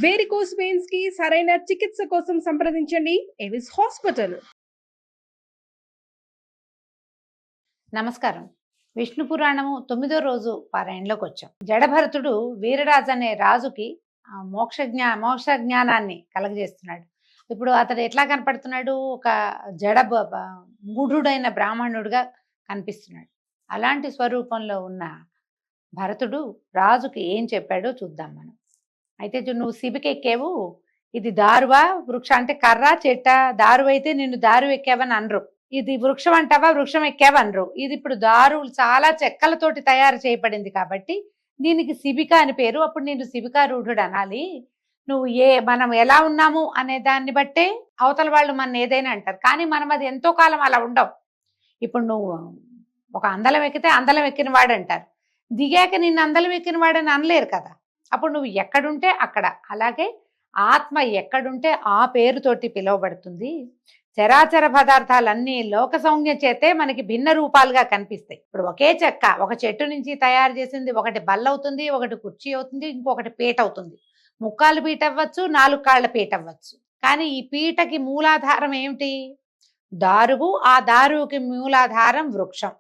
Varicose veins కి సరైన చికిత్స కోసం సంప్రదించండి ఎవిస్ హాస్పిటల్. నమస్కారం. విష్ణు పురాణము 9వ రోజు పారాయణలోకి వచ్చాం. జడభరతుడు వీరరాజు అనే రాజుకి మోక్ష జ్ఞానాన్ని కలగజేస్తున్నాడు. ఇప్పుడు అతడు ఎట్లా కనపడుతున్నాడు? ఒక మూఢుడైన బ్రాహ్మణుడిగా కనిపిస్తున్నాడు. అలాంటి స్వరూపంలో ఉన్న భరతుడు రాజుకి ఏం చెప్పాడో చూద్దాం మనం. అయితే నువ్వు శిబికెక్కేవు, ఇది దారువా వృక్ష అంటే కర్ర చెట్ట, దారు అయితే నిన్ను దారు ఎక్కావని అనరు. ఇది వృక్షం అంటావా వృక్షం ఎక్కావనరు. ఇది ఇప్పుడు దారులు చాలా చెక్కలతోటి తయారు చేయబడింది కాబట్టి దీనికి శిబిక అని పేరు. అప్పుడు నేను శిబికారూఢుడు అనాలి. నువ్వు మనం ఎలా ఉన్నాము అనే దాన్ని బట్టే అవతల వాళ్ళు మన ఏదైనా అంటారు. కానీ మనం అది ఎంతో కాలం అలా ఉండవు. ఇప్పుడు నువ్వు ఒక అందలం ఎక్కితే అందలం ఎక్కిన వాడు అంటారు, దిగాక నిన్ను అందలం ఎక్కిన వాడని అనలేరు కదా. అప్పుడు నువ్వు ఎక్కడుంటే అక్కడ. అలాగే ఆత్మ ఎక్కడుంటే ఆ పేరుతోటి పిలువబడుతుంది. చరాచర పదార్థాలన్నీ లోక సౌజ్ఞ చేతే మనకి భిన్న రూపాలుగా కనిపిస్తాయి. ఇప్పుడు ఒకే చెక్క ఒక చెట్టు నుంచి తయారు చేసింది, ఒకటి బల్ల అవుతుంది, ఒకటి కుర్చీ అవుతుంది, ఇంకొకటి పీట అవుతుంది. ముక్కాలు పీట అవ్వచ్చు, 4 కాళ్ళ పీట అవ్వచ్చు. కానీ ఈ పీటకి మూలాధారం ఏమిటి? దారువు. ఆ దారువుకి మూలాధారం వృక్షం.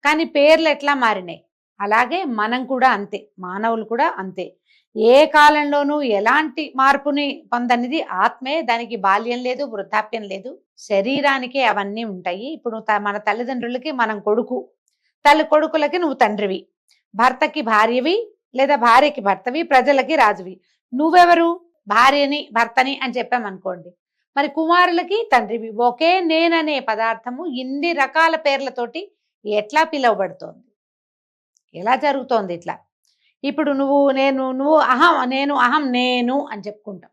కానీ పేర్లు ఎట్లా మారినాయి? అలాగే మనం కూడా అంతే, మానవులు కూడా అంతే. ఏ కాలంలోనూ ఎలాంటి మార్పుని పొందనిది ఆత్మే. దానికి బాల్యం లేదు, వృద్ధాప్యం లేదు. శరీరానికే అవన్నీ ఉంటాయి. ఇప్పుడు మన తల్లిదండ్రులకి మనం కొడుకు, కొడుకులకి నువ్వు తండ్రివి, భర్తకి భార్యవి లేదా భార్యకి భర్తవి, ప్రజలకి రాజువి. నువ్వెవరు? భార్యని భర్తని అని చెప్పామనుకోండి, మరి కుమారులకి తండ్రివి. ఒకే నేననే పదార్థము ఇన్ని రకాల పేర్లతోటి ఎట్లా పిలువబడుతోంది? ఎలా జరుగుతోంది ఇట్లా? ఇప్పుడు నువ్వు అహం, నేను అని చెప్పుకుంటాం.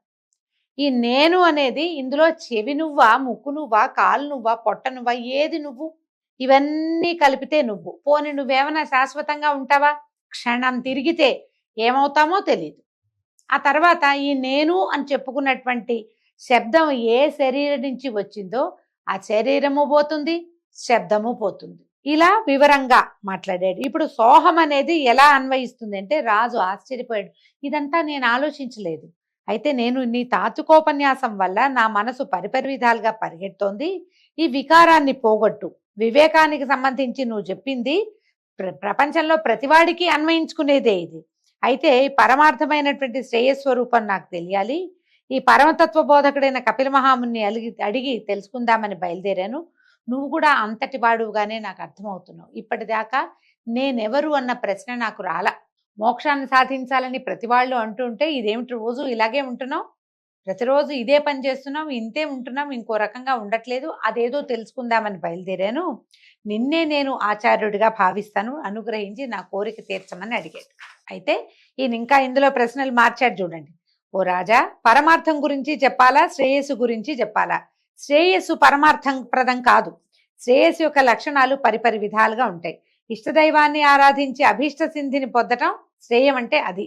ఈ నేను అనేది ఇందులో చెవి నువ్వా, ముక్కు నువ్వా, కాలు నువ్వా, పొట్ట నువ్వా, ఏది నువ్వు? ఇవన్నీ కలిపితే నువ్వు. పోని నువ్వేమైనా శాశ్వతంగా ఉంటావా? క్షణం తిరిగితే ఏమవుతామో తెలియదు. ఆ తర్వాత ఈ నేను అని చెప్పుకున్నటువంటి శబ్దం ఏ శరీరం నుంచి వచ్చిందో ఆ శరీరము పోతుంది, శబ్దము పోతుంది. ఇలా వివరంగా మాట్లాడాడు. ఇప్పుడు సోహం అనేది ఎలా అన్వయిస్తుంది అంటే, రాజు ఆశ్చర్యపోయాడు. ఇదంతా నేను ఆలోచించలేదు. అయితే నేను నీ తాత్వికోపన్యాసం వల్ల నా మనసు పరిపరి విధాలుగా పరిగెడుతోంది. ఈ వికారాన్ని పోగొట్టు. వివేకానికి సంబంధించి నువ్వు చెప్పింది ప్రపంచంలో ప్రతివాడికి అన్వయించుకునేదే ఇది. అయితే పరమార్థమైనటువంటి శ్రేయస్వరూపం నాకు తెలియాలి. ఈ పరమతత్వ బోధకుడైన కపిల మహాముని అడిగి తెలుసుకుందామని బయలుదేరాను. నువ్వు కూడా అంతటి వాడుగానే నాకు అర్థమవుతున్నావు. ఇప్పటిదాకా నేనెవరు అన్న ప్రశ్న నాకు రాలా. మోక్షాన్ని సాధించాలని ప్రతి వాళ్ళు అంటుంటే ఇదేమిటి రోజు ఇలాగే ఉంటున్నావు, ప్రతిరోజు ఇదే పని చేస్తున్నావు, ఇంతే ఉంటున్నావు, ఇంకో రకంగా ఉండట్లేదు. అదేదో తెలుసుకుందామని బయలుదేరాను. నిన్నే నేను ఆచార్యుడిగా భావిస్తాను, అనుగ్రహించి నా కోరిక తీర్చమని అడిగాడు. అయితే ఈయన ఇంకా ఇందులో ప్రశ్నలు మార్చాడు చూడండి. ఓ రాజా, పరమార్థం గురించి చెప్పాలా, శ్రేయస్సు గురించి చెప్పాలా? శ్రేయస్సు పరమార్థం ప్రదం కాదు. శ్రేయస్సు యొక్క లక్షణాలు పరిపరి విధాలుగా ఉంటాయి. ఇష్టదైవాన్ని ఆరాధించి అభీష్ట సిద్ధిని పొందటం శ్రేయం అంటే అది.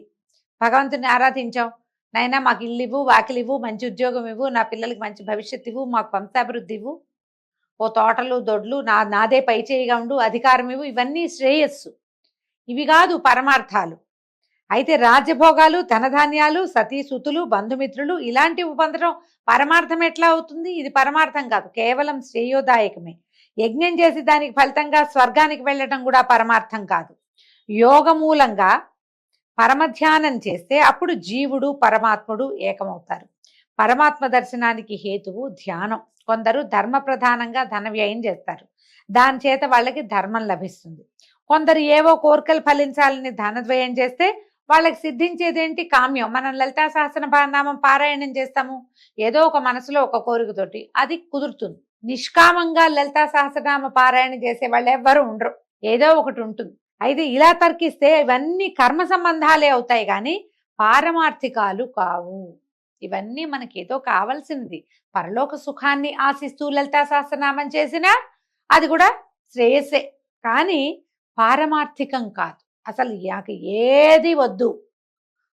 భగవంతుని ఆరాధించాం, నైనా మాకు ఇల్లు ఇవ్వు, వాకిలి ఇవ్వు, మంచి ఉద్యోగం ఇవ్వు, నా పిల్లలకి మంచి భవిష్యత్తు ఇవ్వు, మాకు వంశాభివృద్ధి ఇవ్వు, ఓ తోటలు దొడ్లు నాదే పై చేయిగా ఉండు, అధికారం ఇవ్వు, ఇవన్నీ శ్రేయస్సు. ఇవి కాదు పరమార్థాలు. అయితే రాజ్యభోగాలు, ధనధాన్యాలు, సతీసుతులు, బంధుమిత్రులు ఇలాంటివి పొందడం పరమార్థం ఎట్లా అవుతుంది? ఇది పరమార్థం కాదు, కేవలం శ్రేయోదాయకమే. యజ్ఞం చేసి దానికి ఫలితంగా స్వర్గానికి వెళ్ళటం కూడా పరమార్థం కాదు. యోగమూలంగా పరమధ్యానం చేస్తే అప్పుడు జీవుడు పరమాత్ముడు ఏకమవుతారు. పరమాత్మ దర్శనానికి హేతువు ధ్యానం. కొందరు ధర్మ ప్రధానంగా ధన వ్యయం చేస్తారు, దాని చేత వాళ్ళకి ధర్మం లభిస్తుంది. కొందరు ఏవో కోరికలు ఫలించాలని ధనద్వయం చేస్తే వాళ్ళకి సిద్ధించేదేంటి? కామ్యం. మనం లలితా సహస్రనామం పారాయణం చేస్తాము, ఏదో ఒక మనసులో ఒక కోరికతోటి, అది కుదురుతుంది. నిష్కామంగా లలితా సహస్రనామ పారాయణ చేసే వాళ్ళు ఎవ్వరూ ఉండరు, ఏదో ఒకటి ఉంటుంది. అయితే ఇలా తర్కిస్తే ఇవన్నీ కర్మ సంబంధాలే అవుతాయి కానీ పారమార్థికాలు కావు. ఇవన్నీ మనకి ఏదో కావాల్సింది, పరలోక సుఖాన్ని ఆశిస్తూ లలితా సహస్రనామం చేసినా అది కూడా శ్రేయస్సే, కానీ పారమార్థికం కాదు. అసలు ఏది వద్దు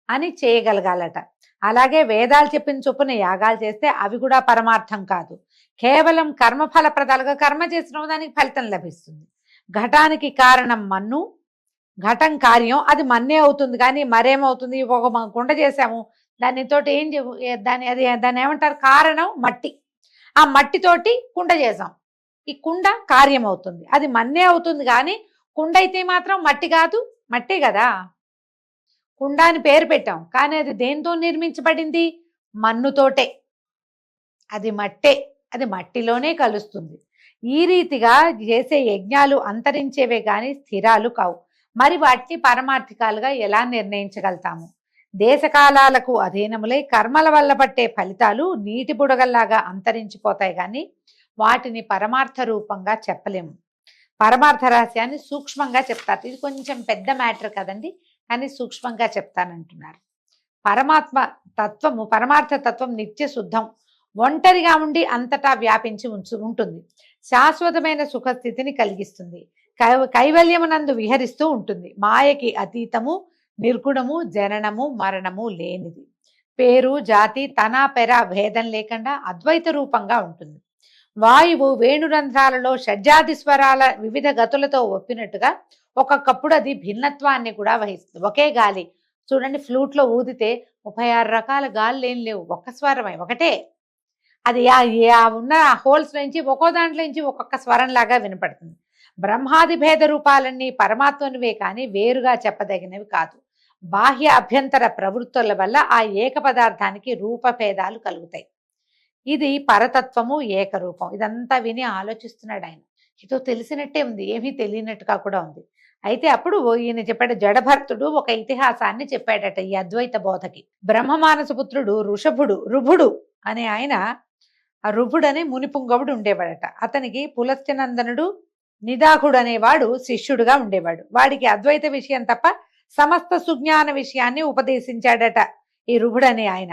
అని చేయగలగాలట. అలాగే వేదాలు చెప్పిన చొప్పున యాగాలు చేస్తే అవి కూడా పరమార్థం కాదు, కేవలం కర్మఫలప్రదాలుగా కర్మ చేసిన దానికి ఫలితం లభిస్తుంది. ఘటానికి కారణం మన్ను, ఘటం కార్యం, అది మన్నే అవుతుంది. కానీ మరేమవుతుంది? ఒక కుండ చేసాము, దానితోటి దాన్ని ఏమంటారు, కారణం మట్టి. ఆ మట్టితోటి కుండ చేసాం. ఈ కుండ కార్యం అవుతుంది, అది మన్నే అవుతుంది. కానీ కుండ అయితే మాత్రం మట్టి కాదు, మట్టే కదా. కుండ అని పేరు పెట్టాం, కానీ అది దేంతో నిర్మించబడింది? మన్నుతోటే. అది మట్టే, అది మట్టిలోనే కలుస్తుంది. ఈ రీతిగా చేసే యజ్ఞాలు అంతరించేవే కానీ స్థిరాలు కావు. మరి వాటిని పరమార్థికాలుగా ఎలా నిర్ణయించగలుగుతాము? దేశకాలాలకు అధీనములై కర్మల వల్ల పట్టే ఫలితాలు నీటి బుడగల్లాగా అంతరించిపోతాయి, కానీ వాటిని పరమార్థ రూపంగా చెప్పలేము. పరమార్థ రహస్యాన్ని సూక్ష్మంగా చెప్తారు. ఇది కొంచెం పెద్ద మ్యాటర్ కదండి, కానీ సూక్ష్మంగా చెప్తానంటున్నారు. పరమార్థ తత్వం నిత్య శుద్ధం, ఒంటరిగా ఉండి అంతటా వ్యాపించి ఉంటుంది. శాశ్వతమైన సుఖస్థితిని కలిగిస్తుంది. కైవల్యమునందు విహరిస్తూ ఉంటుంది. మాయకి అతీతము, నిర్గుణము, జననము మరణము లేనిది. పేరు జాతి తన పెర భేదం లేకుండా అద్వైత రూపంగా ఉంటుంది. వాయువు వేణురంధ్రాలలో షడ్జాది స్వరాల వివిధ గతులతో ఒప్పినట్టుగా ఒక్కొక్కప్పుడు అది భిన్నత్వాన్ని కూడా వహిస్తుంది. ఒకే గాలి చూడండి, ఫ్లూట్లో ఊదితే 36 రకాల గాలులు ఏం లేవు, ఒక్క స్వరమే, ఒకటే. అది ఉన్న హోల్స్ నుంచి ఒక్కో దాంట్లో నుంచి ఒక్కొక్క స్వరం లాగా వినపడుతుంది. బ్రహ్మాది భేద రూపాలన్నీ పరమాత్మనివే కానీ వేరుగా చెప్పదగినవి కాదు. బాహ్య అభ్యంతర ప్రవృత్తుల వల్ల ఆ ఏక పదార్థానికి రూపభేదాలు కలుగుతాయి. ఇది పరతత్వము, ఏకరూపం. ఇదంతా విని ఆలోచిస్తున్నాడు ఆయన. ఇదో తెలిసినట్టే ఉంది, ఏమీ తెలియనట్టుగా కూడా ఉంది. అయితే అప్పుడు ఈయన చెప్పాడు, జడభర్తుడు ఒక ఇతిహాసాన్ని చెప్పాడట ఈ అద్వైత బోధకి. బ్రహ్మమానసపుత్రుడు రుభుడు అనే ఆయన, ఆ రుభుడు అనే మునిపుంగవుడు ఉండేవాడట. అతనికి పులస్త్యనందనుడు నిదాకుడు అనేవాడు శిష్యుడుగా ఉండేవాడు. వాడికి అద్వైత విషయం తప్ప సమస్త సుజ్ఞాన విషయాన్ని ఉపదేశించాడట ఈ రుభుడు అనే ఆయన.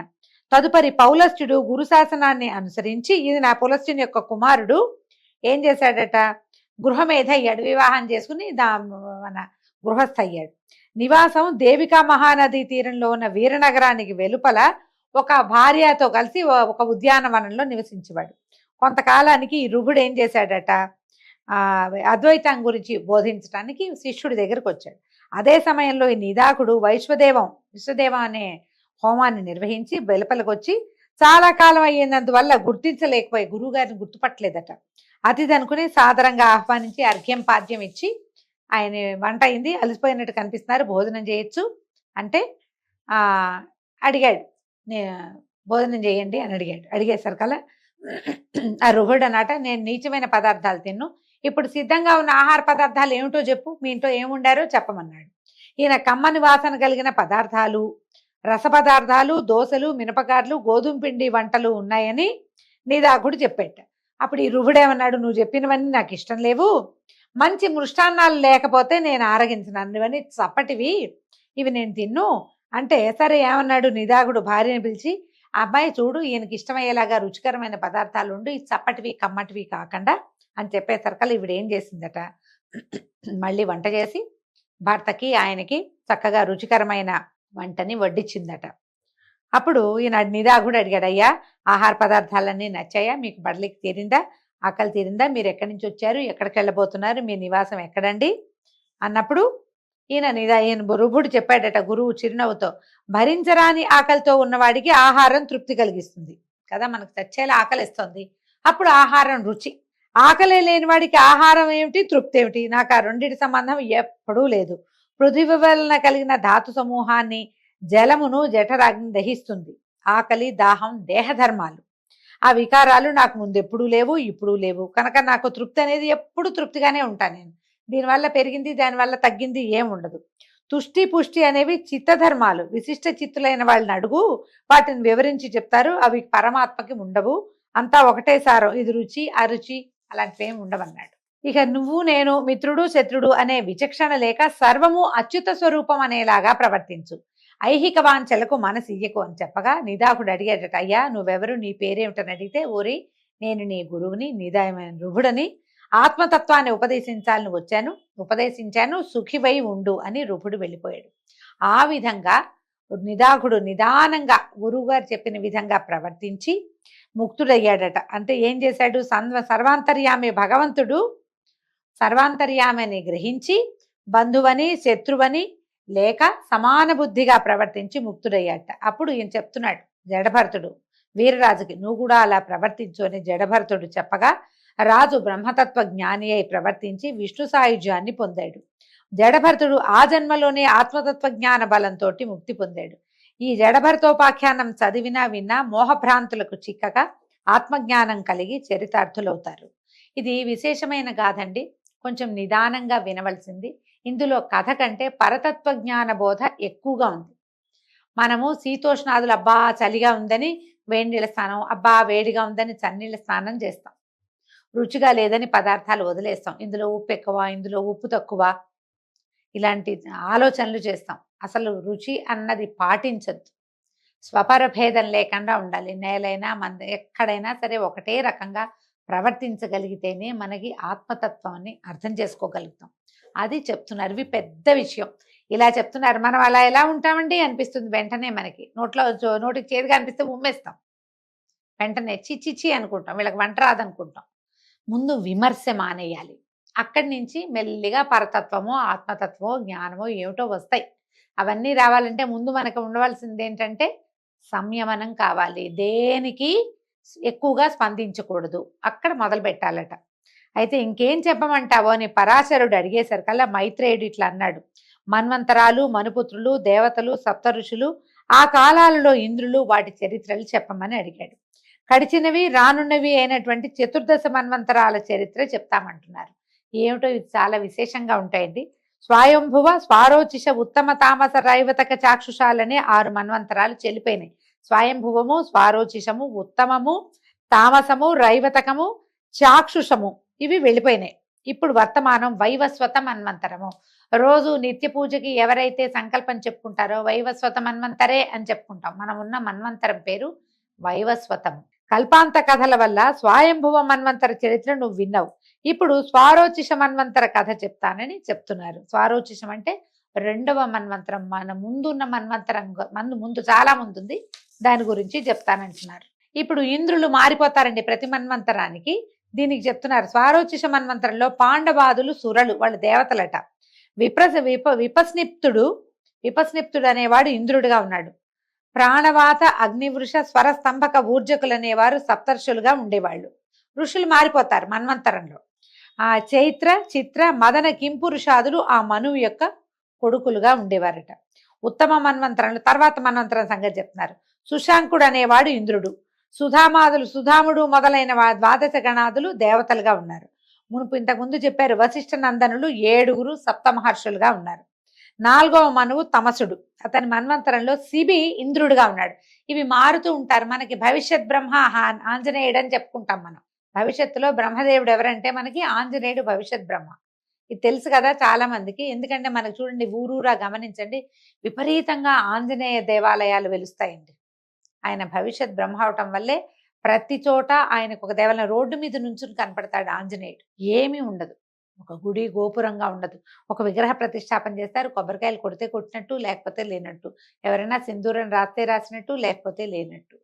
తదుపరి పౌలస్త్యుడు గురు శాసనాన్ని అనుసరించి, ఇది నా పులస్త్యుని యొక్క కుమారుడు, ఏం చేశాడట, గృహమేధ అయ్యాడు, వివాహం చేసుకుని మన గృహస్థ అయ్యాడు. నివాసం దేవికా మహానది తీరంలో ఉన్న వీరనగరానికి వెలుపల ఒక భార్యతో కలిసి ఒక ఉద్యానవనంలో నివసించేవాడు. కొంతకాలానికి ఈ రుభుడు ఏం చేశాడట, అద్వైతం గురించి బోధించడానికి శిష్యుడి దగ్గరకు వచ్చాడు. అదే సమయంలో ఈ నిదాకుడు విశ్వదేవం అనే హోమాన్ని నిర్వహించి వెలుపలకు వచ్చి చాలా కాలం అయ్యేందువల్ల గుర్తించలేకపోయి గురువు గారిని గుర్తుపట్టలేదట. అతిథి అనుకుని సాదరంగా ఆహ్వానించి అర్ఘ్యం పాద్యం ఇచ్చి, ఆయన వంట అయింది, అలసిపోయినట్టు కనిపిస్తున్నారు, భోజనం చేయొచ్చు అంటే అడిగాడు, భోజనం చేయండి అని అడిగేసరికల్లా ఆ రుహుడు అన్నట, నేను నీచమైన పదార్థాలు తిన్ను, ఇప్పుడు సిద్ధంగా ఉన్న ఆహార పదార్థాలు ఏమిటో చెప్పు, మీ ఇంట్లో ఏముండారో చెప్పమన్నాడు. ఈయన కమ్మని వాసన కలిగిన పదార్థాలు, రస పదార్థాలు, దోశలు, మినపగార్లు, గోధుమ పిండి వంటలు ఉన్నాయని నిదాకుడు చెప్పేట. అప్పుడు ఈ రుహుడేమన్నాడు, నువ్వు చెప్పినవన్నీ నాకు ఇష్టం లేవు, మంచి మృష్టాన్నాలు లేకపోతే నేను ఆరగించను, ఇవన్నీ చప్పటివి, ఇవి నేను తిన్ను అంటే, సరే ఏమన్నాడు నిదాకుడు భార్యని పిలిచి, అబ్బాయి చూడు, ఈయనకి ఇష్టమయ్యేలాగా రుచికరమైన పదార్థాలు ఉండు, ఈ చప్పటివి కమ్మటివి కాకుండా అని చెప్పేసరికల్లా ఈవిడ ఏం చేసిందట, మళ్ళీ వంట చేసి భర్తకి ఆయనకి చక్కగా రుచికరమైన వంటని వడ్డించిందట. అప్పుడు ఈయన నిదాకుడు అడిగాడు, అయ్యా ఆహార పదార్థాలన్నీ నచ్చాయా, మీకు బడలికి తీరిందా, ఆకలి తీరిందా, మీరు ఎక్కడి నుంచి వచ్చారు, ఎక్కడికి వెళ్ళబోతున్నారు, మీ నివాసం ఎక్కడండి అన్నప్పుడు ఈయన రుభుడు చెప్పాడట గురువు చిరునవ్వుతో, భరించరాని ఆకలితో ఉన్నవాడికి ఆహారం తృప్తి కలిగిస్తుంది కదా, మనకు చచ్చేలా ఆకలిస్తుంది, అప్పుడు ఆహారం రుచి. ఆకలే లేని వాడికి ఆహారం ఏమిటి, తృప్తి ఏమిటి, నాకు ఆ రెండింటి సంబంధం ఎప్పుడూ లేదు. పృథివీ వలన కలిగిన ధాతు సమూహాన్ని, జలమును జఠరాగ్ని దహిస్తుంది. ఆకలి దాహం దేహధర్మాలు, ఆ వికారాలు నాకు ముందు ఎప్పుడూ లేవు, ఇప్పుడు లేవు, కనుక నాకు తృప్తి అనేది ఎప్పుడు తృప్తిగానే ఉంటాను నేను. దీనివల్ల పెరిగింది, దానివల్ల తగ్గింది ఏం ఉండదు. తుష్టి పుష్టి అనేవి చిత్తధర్మాలు, విశిష్ట చిత్తులైన వాళ్ళని అడుగు, వాటిని వివరించి చెప్తారు, అవి పరమాత్మకి ఉండవు, అంతా ఒకటే సారం, ఇది రుచి అరుచి అలాంటివి ఏమి ఉండవన్నాడు. ఇక నువ్వు నేను మిత్రుడు శత్రుడు అనే విచక్షణ లేక సర్వము అచ్యుత స్వరూపం అనేలాగా ప్రవర్తించు, ఐహిక వాంఛలకు మనసియ్యకు అని చెప్పగా నిదాకుడు అడిగేటట, అయ్యా నువ్వెవరు, నీ పేరేమిటని అడిగితే, ఓరి నేను నీ గురువుని, నిదాయమైన రుభుడని, ఆత్మతత్వాన్ని ఉపదేశించాను, సుఖివై ఉండు అని రుభుడు వెళ్ళిపోయాడు. ఆ విధంగా నిదాకుడు నిదానంగా గురువుగారు చెప్పిన విధంగా ప్రవర్తించి ముక్తుడయ్యాడట. అంటే ఏం చేశాడు, సర్వాంతర్యామి భగవంతుడు సర్వాంతర్యామిని గ్రహించి బంధువని శత్రువని లేక సమాన బుద్ధిగా ప్రవర్తించి ముక్తుడయ్యాట. అప్పుడు ఈయన చెప్తున్నాడు జడభరతుడు వీరరాజుకి, నువ్వు కూడా అలా ప్రవర్తించు అని జడభరతుడు చెప్పగా రాజు బ్రహ్మతత్వ జ్ఞాని అయి ప్రవర్తించి విష్ణు సాయుధ్యాన్ని పొందాడు. జడభరతుడు ఆ జన్మలోనే ఆత్మతత్వ జ్ఞాన బలంతో ముక్తి పొందాడు. ఈ జడభరతోపాఖ్యానం చదివినా విన్నా మోహభ్రాంతులకు చిక్కక ఆత్మజ్ఞానం కలిగి చరితార్థులవుతారు. ఇది విశేషమైన గాథండి, కొంచెం నిదానంగా వినవలసింది. ఇందులో కథ కంటే పరతత్వ జ్ఞాన బోధ ఎక్కువగా ఉంది. మనము శీతోష్ణాదులు అబ్బా చలిగా ఉందని వేడి నీళ్ళ స్నానం, అబ్బా వేడిగా ఉందని చన్నీళ్ళ స్నానం చేస్తాం. రుచిగా లేదని పదార్థాలు వదిలేస్తాం. ఇందులో ఉప్పు ఎక్కువ, ఇందులో ఉప్పు తక్కువ, ఇలాంటి ఆలోచనలు చేస్తాం. అసలు రుచి అన్నది పాటించద్దు. స్వపర భేదం లేకుండా ఉండాలి. నేలైనా ఎక్కడైనా సరే ఒకటే రకంగా ప్రవర్తించగలిగితేనే మనకి ఆత్మతత్వాన్ని అర్థం చేసుకోగలుగుతాం. అది చెప్తున్నారు. ఇవి పెద్ద విషయం. ఇలా చెప్తున్నారు. మనం అలా ఎలా ఉంటామండి అనిపిస్తుంది వెంటనే. మనకి నోటికి చేదుగా అనిపిస్తే ఉమ్మేస్తాం. వెంటనే చిచ్చిచి అనుకుంటాం, వీళ్ళకి వంట రాదనుకుంటాం. ముందు విమర్శ మానేయాలి. అక్కడి నుంచి మెల్లిగా పరతత్వమో ఆత్మతత్వమో జ్ఞానమో ఏమిటో వస్తాయి. అవన్నీ రావాలంటే ముందు మనకు ఉండవలసింది ఏంటంటే సంయమనం కావాలి. దేనికి ఎక్కువగా స్పందించకూడదు, అక్కడ మొదలు పెట్టాలట. అయితే ఇంకేం చెప్పమంటావో అని పరాశరుడు అడిగేసరికల్లా మైత్రేయుడు ఇట్లా అన్నాడు. మన్వంతరాలు, మనుపుత్రులు, దేవతలు, సప్త ఋషులు, ఆ కాలాలలో ఇంద్రులు, వాటి చరిత్రలు చెప్పమని అడిగాడు. గడిచినవి రానున్నవి అయినటువంటి చతుర్దశ మన్వంతరాల చరిత్ర చెప్తామంటున్నారు. ఏమిటో ఇది చాలా విశేషంగా ఉంటాయండి. స్వయంభువ, స్వారోచిష, ఉత్తమ, తామస, రైవతక, చాక్షుషాలనే 6 మన్వంతరాలు చెల్లిపోయినాయి. స్వయంభువము, స్వారోచిషము, ఉత్తమము, తామసము, రైవతకము, చాక్షుషము ఇవి వెళ్ళిపోయినాయి. ఇప్పుడు వర్తమానం వైవస్వత మన్వంతరము. రోజు నిత్య పూజకి ఎవరైతే సంకల్పం చెప్పుకుంటారో వైవస్వత మన్వంతరే అని చెప్పుకుంటాం. మనం ఉన్న మన్వంతరం పేరు వైవస్వతం. కల్పాంత కథల వల్ల స్వయంభువ మన్వంతర చరిత్ర నువ్వు విన్నావు. ఇప్పుడు స్వారోచిష మన్వంతర కథ చెప్తానని చెప్తున్నారు. స్వారోచిషం అంటే 2వ మన్వంతరం. మన ముందున్న మన్వంతరం ముందు చాలా ముందుంది, దాని గురించి చెప్తానంటున్నారు. ఇప్పుడు ఇంద్రులు మారిపోతారండి ప్రతి మన్వంతరానికి. దీనికి చెప్తున్నారు. స్వారోచిష మన్వంతరంలో పాండవాదులు సురలు, వాళ్ళు దేవతలట. విపస్నిప్తుడు అనేవాడు ఇంద్రుడిగా ఉన్నాడు. ప్రాణవాత, అగ్నివృష, స్వరస్తంభక, ఊర్జకులు అనేవారు సప్తర్షులుగా ఉండేవాళ్ళు. ఋషులు మారిపోతారు మన్వంతరంలో. ఆ చైత్ర, చిత్ర, మదన, కింపురుషాదులు ఆ మనువు యొక్క కొడుకులుగా ఉండేవారట. ఉత్తమ మన్వంతరంలో తర్వాత మన్వంతరం సంగతి చెప్తున్నారు. సుశాంకుడు అనేవాడు ఇంద్రుడు. సుధాముడు మొదలైన 12 గణాదులు దేవతలుగా ఉన్నారు. మునుపు ఇంతకుముందు చెప్పారు వశిష్ఠ నందనులు 7 సప్త మహర్షులుగా ఉన్నారు. 4వ మనువు తమసుడు. అతని మన్వంతరంలో శిబి ఇంద్రుడుగా ఉన్నాడు. ఇవి మారుతూ ఉంటారు. మనకి భవిష్యత్ బ్రహ్మ ఆంజనేయుడు అని చెప్పుకుంటాం మనం. భవిష్యత్తులో బ్రహ్మదేవుడు ఎవరంటే మనకి ఆంజనేయుడు భవిష్యత్ బ్రహ్మ. ఇది తెలుసు కదా చాలా మందికి. ఎందుకంటే మనకు చూడండి ఊరూరా గమనించండి, విపరీతంగా ఆంజనేయ దేవాలయాలు వెలుస్తాయండి. ఆయన భవిష్యత్ బ్రహ్మ అవటం వల్లే ప్రతి చోట ఆయనకు ఒక దేవాలయం, రోడ్డు మీద నుంచుని కనపడతాడు ఆంజనేయుడు. ఏమీ ఉండదు, ఒక గుడి గోపురంగా ఉండదు. ఒక విగ్రహ ప్రతిష్టాపన చేస్తారు, కొబ్బరికాయలు కొడితే కొట్టినట్టు లేకపోతే లేనట్టు, ఎవరైనా సింధూరం రాస్తే రాసినట్టు లేకపోతే లేనట్టు.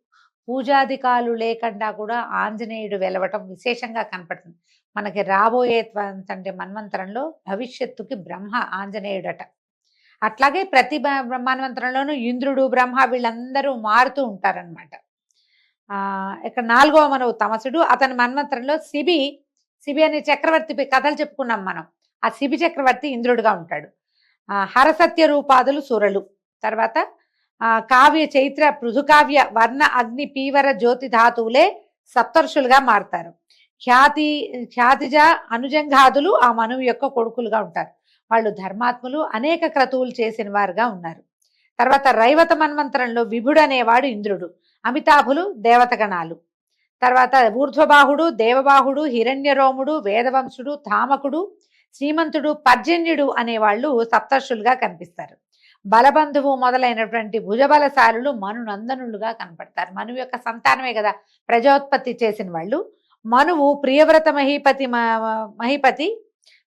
పూజాధికాలు లేకుండా కూడా ఆంజనేయుడు వెలవటం విశేషంగా కనపడుతుంది మనకి. రాబోయే అంటే మన్వంతరంలో భవిష్యత్తుకి బ్రహ్మ ఆంజనేయుడట. అట్లాగే ప్రతి మన్వంతరంలోనూ ఇంద్రుడు, బ్రహ్మ వీళ్ళందరూ మారుతూ ఉంటారనమాట. ఇక్కడ 4వ మనువు తమసుడు. అతని మన్వంతరంలో శిబి అనే చక్రవర్తి కథలు చెప్పుకున్నాం మనం. ఆ శిబి చక్రవర్తి ఇంద్రుడుగా ఉంటాడు. హరసత్య రూపాదులు సురలు. తర్వాత కావ్య, చైత్ర, పృథుకావ్య, వర్ణ, అగ్ని, పీవర, జ్యోతి ధాతువులే సప్తర్షులుగా మారుతారు. ఖ్యాతిజ, అనుజంఘాదులు ఆ మనువు యొక్క కొడుకులుగా ఉంటారు. వాళ్ళు ధర్మాత్ములు, అనేక క్రతువులు చేసిన వారుగా ఉన్నారు. తర్వాత రైవత మన్వంతరంలో విభుడు అనేవాడు ఇంద్రుడు. అమితాభులు దేవతగణాలు. తర్వాత ఊర్ధ్వబాహుడు, దేవబాహుడు, హిరణ్యరోముడు, వేదవంశుడు, తామకుడు, శ్రీమంతుడు, పర్జన్యుడు అనేవాళ్ళు సప్తర్షులుగా కనిపిస్తారు. బలబంధువు మొదలైనటువంటి భుజబలశాలులు మనునందనులుగా కనపడతారు. మనువు యొక్క సంతానమే కదా ప్రజోత్పత్తి చేసిన వాళ్ళు. మనువు ప్రియవ్రత మహిపతి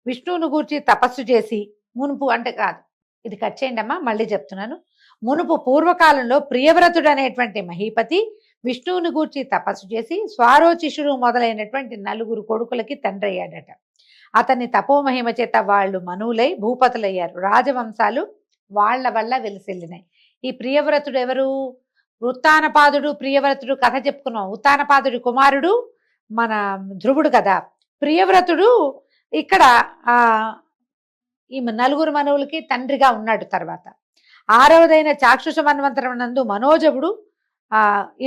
విష్ణువును గూర్చి తపస్సు చేసి మునుపు అంటే కాదు, ఇది కట్ చేయండి అమ్మా, మళ్ళీ చెప్తున్నాను. మునుపు పూర్వకాలంలో ప్రియవ్రతుడు అనేటువంటి మహీపతి విష్ణువుని గూర్చి తపస్సు చేసి స్వారోచిషుడు మొదలైనటువంటి 4 కొడుకులకి తండ్రి అయ్యాడట. అతన్ని తపోమహిమ చేత వాళ్ళు మనువులై భూపతులయ్యారు. రాజవంశాలు వాళ్ళ వల్ల వెలిసిల్లినాయి. ఈ ప్రియవ్రతుడు ఎవరు? ఉత్తానపాదుడు ప్రియవ్రతుడు కథ చెప్పుకున్నాం. ఉత్తానపాదుడి కుమారుడు మన ధ్రువుడు కదా. ప్రియవ్రతుడు ఇక్కడ ఆ ఈ నలుగురు మనువులకి తండ్రిగా ఉన్నాడు. తర్వాత ఆరవదైన చాక్షుష మన్వంతరం నందు మనోజవుడు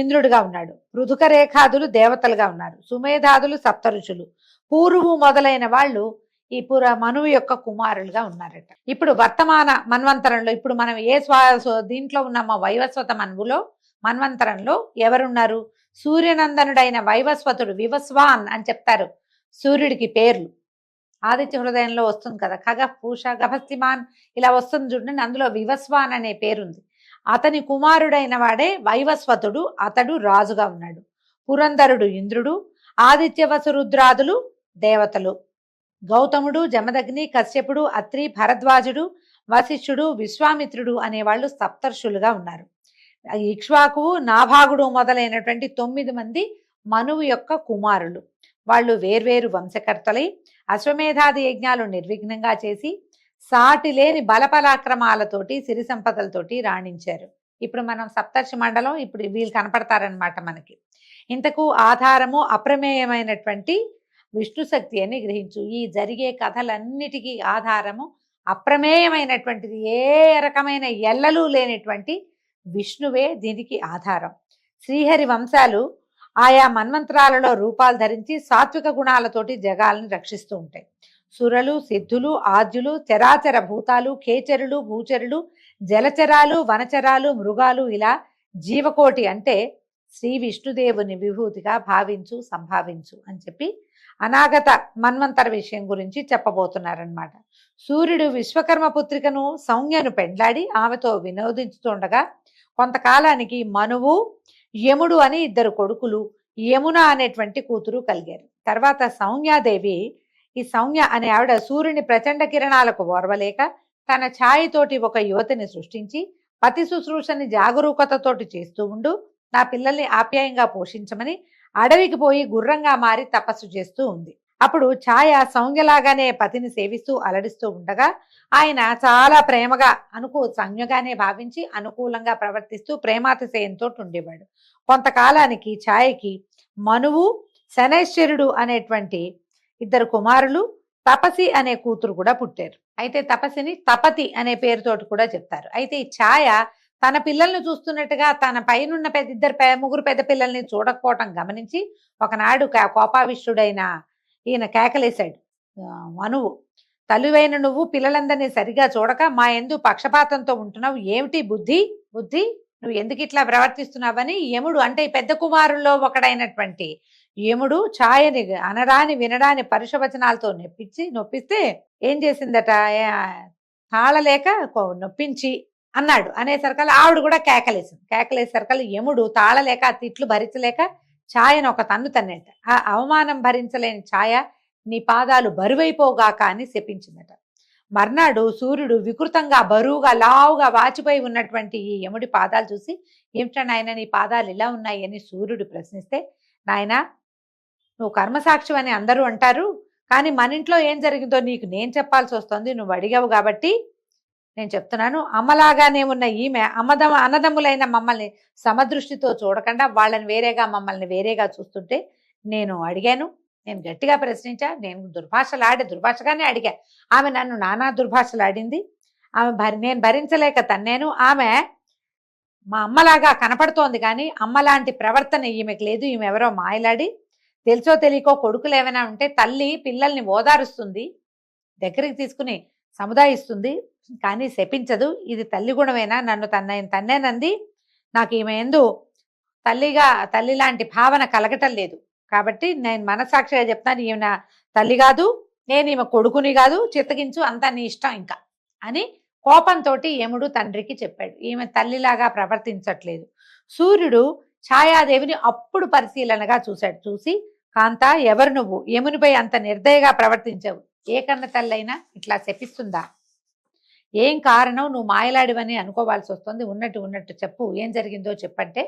ఇంద్రుడిగా ఉన్నాడు. పృథుక రేఖాదులు దేవతలుగా ఉన్నారు. సుమేధాదులు సప్తఋషులు, పూర్వు మొదలైన వాళ్ళు ఈ మనువు యొక్క కుమారులుగా ఉన్నారట. ఇప్పుడు వర్తమాన మన్వంతరంలో ఇప్పుడు మనం దీంట్లో ఉన్నామో వైవస్వత మన్వంతరంలో ఎవరున్నారు? సూర్యనందనుడైన వైవస్వతుడు, వివస్వాన్ అని చెప్తారు సూర్యుడికి పేర్లు. ఆదిత్య హృదయంలో వస్తుంది కదా, ఖగ పూష గభస్తిమాన్ ఇలా వస్తుంది చూడండి. అందులో వివస్వాన్ అనే పేరుంది. అతని కుమారుడైన వాడే వైవస్వతుడు. అతడు రాజుగా ఉన్నాడు. పురంధరుడు ఇంద్రుడు, ఆదిత్య వసురుద్రాదులు దేవతలు, గౌతముడు, జమదగ్ని, కశ్యపుడు, అత్రి, భరద్వాజుడు, వశిష్ఠుడు, విశ్వామిత్రుడు అనేవాళ్ళు సప్తర్షులుగా ఉన్నారు. ఇక్ష్వాకువు, నాభాగుడు మొదలైనటువంటి 9 మంది మనువు యొక్క కుమారులు. వాళ్ళు వేర్వేరు వంశకర్తలై అశ్వమేధాది యజ్ఞాలు నిర్విఘ్నంగా చేసి సాటి లేని బలపరాక్రమాలతోటి సిరి సంపదలతోటి రాణించారు. ఇప్పుడు మనం సప్తర్షి మండలం ఇప్పుడు వీళ్ళు కనపడతారనమాట మనకి. ఇంతకు ఆధారము అప్రమేయమైనటువంటి విష్ణు శక్తి అని గ్రహించు. ఈ జరిగే కథలన్నిటికీ ఆధారము అప్రమేయమైనటువంటిది, ఏ రకమైన ఎల్లలు లేనటువంటి విష్ణువే దీనికి ఆధారం. శ్రీహరి వంశాలు ఆయా మన్వంతరాలలో రూపాలు ధరించి సాత్విక గుణాలతోటి జగాలను రక్షిస్తూ ఉంటాయి. సురలు, సిద్ధులు, ఆద్యులు, చరాచర భూతాలు, ఖేచరులు, భూచరులు, జలచరాలు, వనచరాలు, మృగాలు, ఇలా జీవకోటి అంటే శ్రీ విష్ణుదేవుని విభూతిగా భావించు, సంభావించు అని చెప్పి అనాగత మన్వంతర విషయం గురించి చెప్పబోతున్నారనమాట. సూర్యుడు విశ్వకర్మ పుత్రికను సౌమ్యను పెండ్లాడి ఆమెతో వినోదించుతుండగా కొంతకాలానికి మనువు, యముడు అని 2 కొడుకులు, యమున అనేటువంటి కూతురు కలిగారు. తర్వాత సౌమ్యాదేవి, ఈ సౌమ్య అనే ఆవిడ సూర్యుని ప్రచండ కిరణాలకు ఓర్వలేక తన ఛాయతోటి ఒక యువతిని సృష్టించి పతి శుశ్రూషని జాగరూకతతోటి చేస్తూ ఉండు, నా పిల్లల్ని ఆప్యాయంగా పోషించమని అడవికి పోయి గుర్రంగా మారి తపస్సు చేస్తూ ఉంది. అప్పుడు ఛాయ సౌమ్యలాగానే పతిని సేవిస్తూ అలడిస్తూ ఉండగా ఆయన చాలా ప్రేమగా సౌమ్యగానే భావించి అనుకూలంగా ప్రవర్తిస్తూ ప్రేమాతిశయంతో ఉండేవాడు. కొంతకాలానికి ఛాయకి మనువు, శనైశ్వరుడు అనేటువంటి 2 కుమారులు, తపసి అనే కూతురు కూడా పుట్టారు. అయితే తపసిని తపతి అనే పేరుతోటి కూడా చెప్తారు. అయితే ఈ ఛాయ తన పిల్లల్ని చూస్తున్నట్టుగా తన పైనున్న 3 పెద్ద పిల్లల్ని చూడకపోవటం గమనించి ఒకనాడు కోపావిష్టుడైన ఈయన కేకలేశాడు. మనువు, తల్లివైన నువ్వు పిల్లలందరినీ సరిగా చూడక మా యందు పక్షపాతంతో ఉంటున్నావు, ఏమిటి బుద్ధి నువ్వు ఎందుకు ఇట్లా ప్రవర్తిస్తున్నావని యముడు, అంటే పెద్ద కుమారుల్లో ఒకడైనటువంటి యముడు ఛాయని అనరాని వినడాని పరుషవచనాలతో నొప్పిస్తే ఏం చేసిందట, తాళలేక నొప్పించి అన్నాడు. అనేసరికల్లా ఆవిడ కూడా కేకలేసరికల్లా యముడు తాళలేక ఆ తిట్లు భరించలేక ఛాయను ఒక తన్ను తన్నట. ఆ అవమానం భరించలేని ఛాయ నీ పాదాలు బరువైపోగాక అని శపించిందట. మర్నాడు సూర్యుడు వికృతంగా బరువుగా లావుగా వాచిపోయి ఉన్నటువంటి ఈ యముడి పాదాలు చూసి, ఏమిటా నాయన నీ పాదాలు ఇలా ఉన్నాయి అని సూర్యుడు ప్రశ్నిస్తే, నాయన నువ్వు కర్మసాక్షి అని అందరూ అంటారు, కానీ మన ఇంట్లో ఏం జరిగిందో నీకు నేను చెప్పాల్సి వస్తుంది, నువ్వు అడిగావు కాబట్టి నేను చెప్తున్నాను. అమ్మలాగానే ఉన్న ఈమె అన్నదమ్ములైన మమ్మల్ని సమదృష్టితో చూడకుండా వాళ్ళని వేరేగా మమ్మల్ని వేరేగా చూస్తుంటే నేను అడిగాను, నేను గట్టిగా ప్రశ్నించా, నేను దుర్భాషగానే అడిగా. ఆమె నన్ను నానా దుర్భాషలాడింది. నేను భరించలేక తన్నేను. ఆమె మా అమ్మలాగా కనపడుతోంది కానీ అమ్మలాంటి ప్రవర్తన ఈమెకు లేదు. ఈమె ఎవరో మాయలాడి తెలుసో తెలియకో కొడుకులు ఏమైనా ఉంటే తల్లి పిల్లల్ని ఓదారుస్తుంది, దగ్గరికి తీసుకుని సముదాయిస్తుంది, కానీ శపించదు. ఇది తల్లి గుణమేనా? నన్ను తన్నేనంది. నాకు ఈమె ఎందు తల్లి లాంటి భావన కలగటం లేదు. కాబట్టి నేను మనసాక్షిగా చెప్తాను, ఈమె తల్లి కాదు, నేను ఈమె కొడుకుని కాదు, చిత్తగించు, అంతా నీ ఇష్టం ఇంకా అని కోపంతో యముడు తండ్రికి చెప్పాడు. ఈమె తల్లిలాగా ప్రవర్తించట్లేదు. సూర్యుడు ఛాయాదేవిని అప్పుడు పరిశీలనగా చూసి, కాంత ఎవరు నువ్వు? యమునిపై అంత నిర్దయగా ప్రవర్తించావు, ఏ కన్న తల్లైనా ఇట్లా శపిస్తుందా? ఏం కారణం? నువ్వు మాయలాడివని అనుకోవాల్సి వస్తుంది, ఉన్నట్టు చెప్పు, ఏం జరిగిందో చెప్పంటే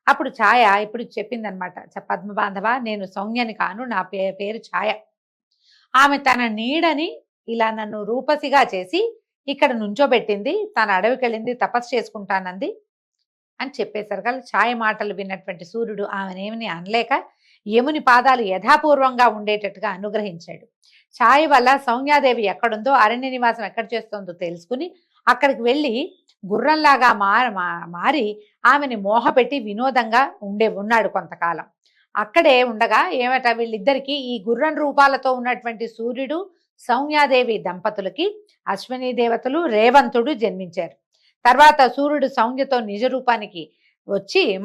అప్పుడు ఛాయ ఇప్పుడు చెప్పిందనమాట. పద్మబాంధవ, నేను సౌమ్యని కాను, నా పేరు ఛాయ. ఆమె తన నీడని ఇలా నన్ను రూపసిగా చేసి ఇక్కడ నుంచోబెట్టింది, తన అడవికి వెళ్ళింది, తపస్సు చేసుకుంటానంది అని చెప్పేసరికి ఛాయ మాటలు విన్నటువంటి సూర్యుడు ఆమెనేమిని అనలేక యముని పాదాలు యథాపూర్వంగా ఉండేటట్టుగా అనుగ్రహించాడు. ఛాయ వల్ల సౌమ్యాదేవి ఎక్కడుందో, అరణ్య నివాసం ఎక్కడ చేస్తుందో తెలుసుకుని అక్కడికి వెళ్ళి గుర్రంలాగా మారి ఆమెని మోహపెట్టి వినోదంగా ఉన్నాడు కొంతకాలం. అక్కడే ఉండగా ఏమట వీళ్ళిద్దరికీ ఈ గుర్రం రూపాలతో ఉన్నటువంటి సూర్యుడు సౌమ్యాదేవి దంపతులకి అశ్విని దేవతలు రేవంతుడు జన్మించారు. తర్వాత సూర్యుడు సౌమ్యతో నిజ రూపానికి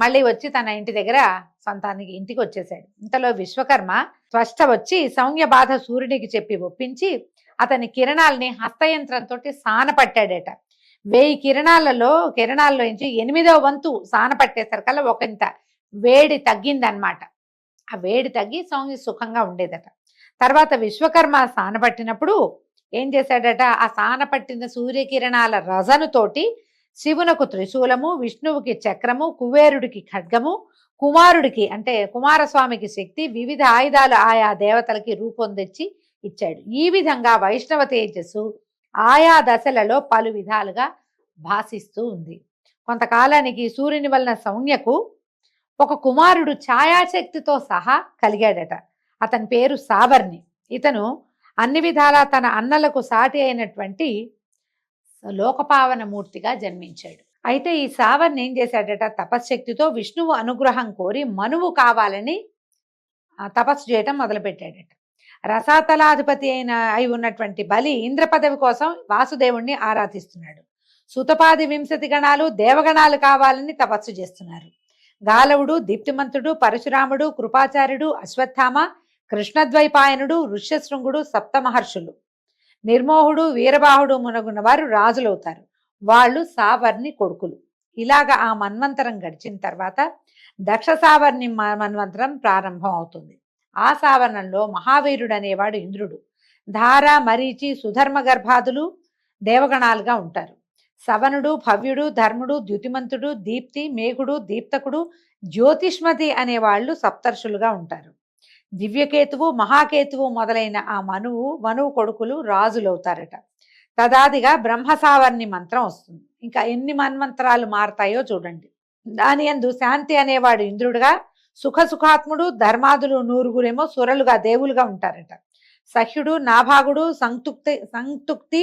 మళ్ళీ వచ్చి తన ఇంటి దగ్గర సంతానికి ఇంటికి వచ్చేసాడు. ఇంతలో విశ్వకర్మ త్వష్ట వచ్చి సౌమ్య బాధ సూర్యుడికి చెప్పి ఒప్పించి అతని కిరణాలని హస్తయంత్రంతో సానపట్టాడట. 1000 కిరణాల్లో నుంచి 8వ వంతు సానపట్టేసరికల్లా ఒకంత వేడి తగ్గిందనమాట. ఆ వేడి తగ్గి సౌమ్య సుఖంగా ఉండేదట. తర్వాత విశ్వకర్మ సానపట్టినప్పుడు ఏం చేశాడట, ఆ సానపట్టిన సూర్యకిరణాల రజనుతోటి శివునకు త్రిశూలము, విష్ణువుకి చక్రము, కుబేరుడికి ఖడ్గము, కుమారుడికి అంటే కుమారస్వామికి శక్తి, వివిధ ఆయుధాలు ఆయా దేవతలకి రూపొందించి ఇచ్చాడు. ఈ విధంగా వైష్ణవ తేజస్సు ఆయా దశలలో పలు విధాలుగా భాసిస్తూ ఉంది. కొంతకాలానికి సూర్యుని వలన సౌమ్యకు ఒక కుమారుడు ఛాయాశక్తితో సహా కలిగాడట. అతని పేరు సావర్ణి. ఇతను అన్ని విధాలా తన అన్నలకు సాటి అయినటువంటి లోకపావన మూర్తిగా జన్మించాడు. అయితే ఈ సావర్ణి ఏం చేశాడట, తపశ్శక్తితో విష్ణువు అనుగ్రహం కోరి మనువు కావాలని తపస్సు చేయటం మొదలుపెట్టాడట. రసాతలాధిపతి అయి ఉన్నటువంటి బలి ఇంద్ర పదవి కోసం వాసుదేవుణ్ణి ఆరాధిస్తున్నాడు. సుతపాది 20 గణాలు దేవగణాలు కావాలని తపస్సు చేస్తున్నారు. గాలవుడు, దీప్తిమంతుడు, పరశురాముడు, కృపాచార్యుడు, అశ్వత్థామ, కృష్ణద్వైపాయనుడు, ఋష్యశృంగుడు, సప్తమహర్షులు, నిర్మోహుడు, వీరబాహుడు మునగున్న వారు రాజులవుతారు. వాళ్ళు సావర్ణి కొడుకులు. ఇలాగ ఆ మన్వంతరం గడిచిన తర్వాత దక్ష సావర్ణి మన్వంతరం ప్రారంభం అవుతుంది. ఆ సావర్ణంలో మహావీరుడు అనేవాడు ఇంద్రుడు. ధార, మరీచి, సుధర్మ గర్భాదులు దేవగణాలుగా ఉంటారు. సవనుడు, భవ్యుడు, ధర్ముడు, ద్యుతిమంతుడు, దీప్తి, మేఘుడు, దీప్తకుడు, జ్యోతిష్మతి అనేవాళ్ళు సప్తర్షులుగా ఉంటారు. దివ్యకేతువు, మహాకేతువు మొదలైన ఆ మనువు కొడుకులు రాజులవుతారట. తదాదిగా బ్రహ్మసావర్ణి మంత్రం వస్తుంది. ఇంకా ఎన్ని మన్వంతరాలు మారతాయో చూడండి. దాని యందు శాంతి అనేవాడు ఇంద్రుడుగా, సుఖాత్ముడు, ధర్మాదులు 100 సురలుగా దేవులుగా ఉంటారట. సహ్యుడు, నాభాగుడు, సంతుక్తి,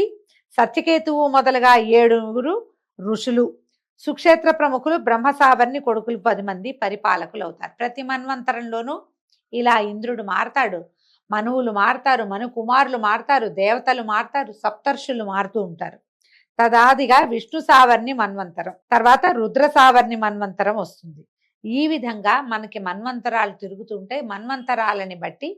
సత్యకేతువు మొదలుగా 7 ఋషులు, సుక్షేత్ర ప్రముఖులు, బ్రహ్మసావర్ణి కొడుకులు 10 మంది పరిపాలకులు అవుతారు. ప్రతి మన్వంతరంలోనూ ఇలా ఇంద్రుడు మారతాడు, మనువులు మారతారు, మను కుమారులు మారతారు, దేవతలు మారతారు, సప్తర్షులు మారుతూ ఉంటారు. తదాదిగా విష్ణు సావర్ణి మన్వంతరం, తర్వాత రుద్ర సావర్ణి మన్వంతరం వస్తుంది. ఈ విధంగా మనకి మన్వంతరాలు తిరుగుతుంటే మన్వంతరాలని బట్టి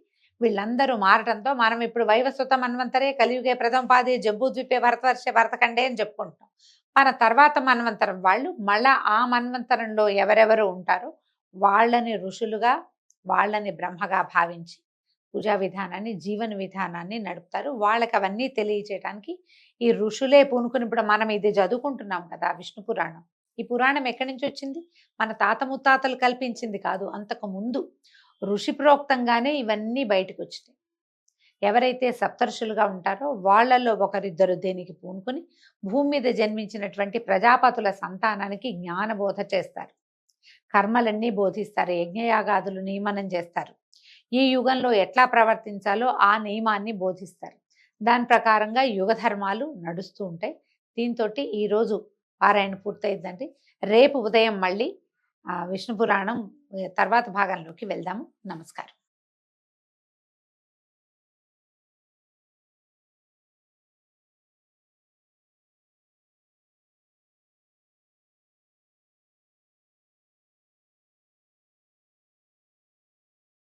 వీళ్ళందరూ మారటంతో మనం ఇప్పుడు వైవస్వత మన్వంతరే, కలియుగే ప్రథమ పాది, జంబూద్వీపే భరతవర్ష భరతఖండే అని చెప్పుకుంటాం. మన తర్వాత మన్వంతరం వాళ్ళు మళ్ళా ఆ మన్వంతరంలో ఎవరెవరు ఉంటారో వాళ్ళని ఋషులుగా, వాళ్ళని బ్రహ్మగా భావించి పూజా విధానాన్ని, జీవన విధానాన్ని నడుపుతారు. వాళ్ళకి అవన్నీ తెలియచేయడానికి ఈ ఋషులే పూనుకుని, ఇప్పుడు మనం ఇది చదువుకుంటున్నాం కదా విష్ణు పురాణం. ఈ పురాణం ఎక్కడి నుంచి వచ్చింది? మన తాత ముత్తాతలు కల్పించింది కాదు. అంతకు ముందు ఋషి ప్రోక్తంగానే ఇవన్నీ బయటకు వచ్చినాయి. ఎవరైతే సప్తర్షులుగా ఉంటారో వాళ్ళల్లో ఒకరిద్దరు దేనికి పూనుకుని భూమి మీద జన్మించినటువంటి ప్రజాపతుల సంతానానికి జ్ఞానబోధ చేస్తారు, కర్మలన్నీ బోధిస్తారు, యజ్ఞయాగాదులు నియమనం చేస్తారు. ఈ యుగంలో ఎట్లా ప్రవర్తించాలో ఆ నియమాన్ని బోధిస్తారు. దాని ప్రకారంగా యుగ ధర్మాలు నడుస్తూ ఉంటాయి. దీంతో ఈరోజు పారాయణ పూర్తయిందండి. రేపు ఉదయం మళ్ళీ విష్ణు పురాణం తర్వాత భాగంలోకి వెళ్దాము. నమస్కారం.